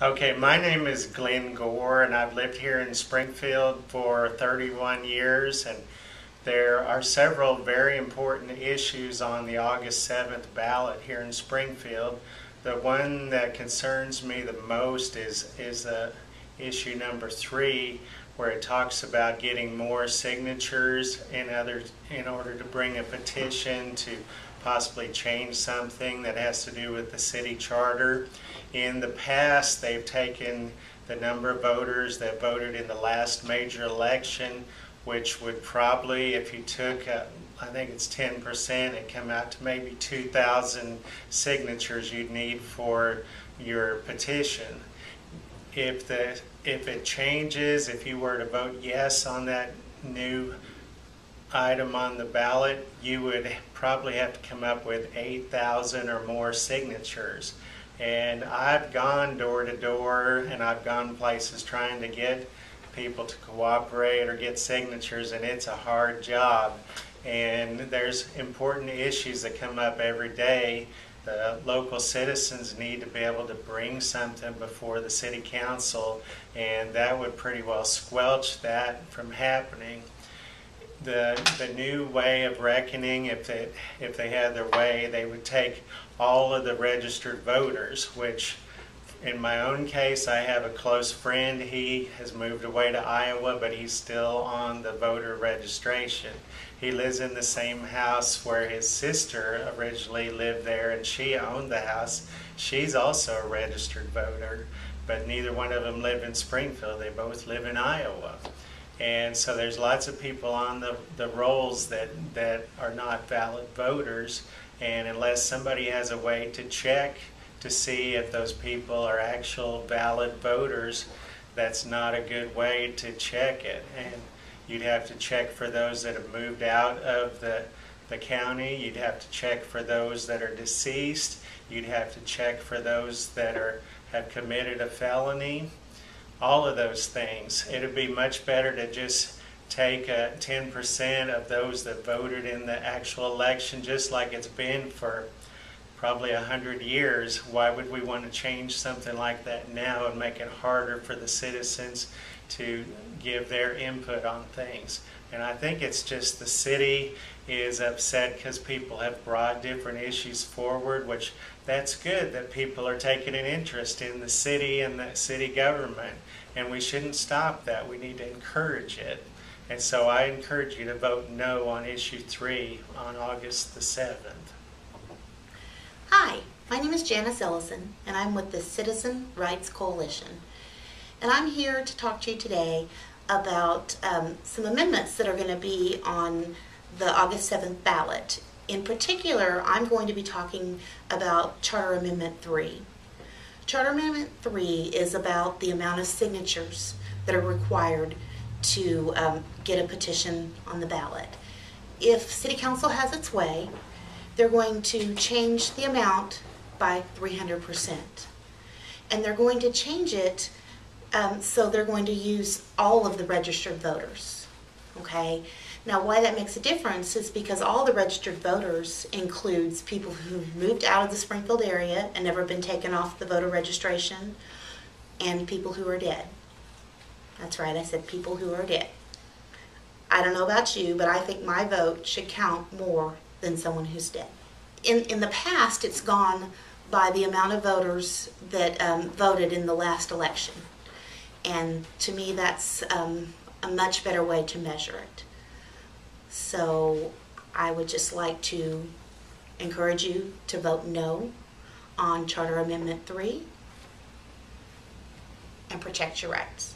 Okay, my name is Glen Gore, and I've lived here in Springfield for 31 years, and there are several very important issues on the August 7th ballot here in Springfield. The one that concerns me the most is issue number 3, where it talks about getting more signatures in order to bring a petition to possibly change something that has to do with the city charter. In the past, they've taken the number of voters that voted in the last major election, which would probably, if you took, I think it's 10%, it'd come out to maybe 2,000 signatures you'd need for your petition. If it changes, if you were to vote yes on that new item on the ballot, you would probably have to come up with 8,000 or more signatures. And I've gone door to door, and I've gone places trying to get people to cooperate or get signatures, and it's a hard job. And there's important issues that come up every day. The local citizens need to be able to bring something before the city council, and that would pretty well squelch that from happening. The new way of reckoning, if they had their way, they would take all of the registered voters, which in my own case, I have a close friend. He has moved away to Iowa, but he's still on the voter registration. He lives in the same house where his sister originally lived there, and she owned the house. She's also a registered voter, but neither one of them live in Springfield. They both live in Iowa. And so there's lots of people on the rolls that are not valid voters, and unless somebody has a way to check to see if those people are actual valid voters, that's not a good way to check it. And you'd have to check for those that have moved out of the county. You'd have to check for those that are deceased. You'd have to check for those that have committed a felony. All of those things. It would be much better to just take 10% of those that voted in the actual election, just like it's been for probably 100 years. Why would we want to change something like that now and make it harder for the citizens to give their input on things? And I think it's just the city is upset because people have brought different issues forward, which that's good that people are taking an interest in the city and the city government, and we shouldn't stop that. We need to encourage it. And so I encourage you to vote no on issue 3 on August the 7th. Hi, my name is Janice Ellison, and I'm with the Citizen Rights Coalition. And I'm here to talk to you today about some amendments that are going to be on the August 7th ballot. In particular, I'm going to be talking about Charter Amendment 3. Charter Amendment 3 is about the amount of signatures that are required to get a petition on the ballot. If City Council has its way, they're going to change the amount by 300%. And they're going to change it so they're going to use all of the registered voters. Okay? Now, why that makes a difference is because all the registered voters includes people who've moved out of the Springfield area and never been taken off the voter registration, and people who are dead. That's right, I said people who are dead. I don't know about you, but I think my vote should count more than someone who's dead. In the past, it's gone by the amount of voters that voted in the last election. And to me, that's a much better way to measure it. So I would just like to encourage you to vote no on Charter Amendment 3 and protect your rights.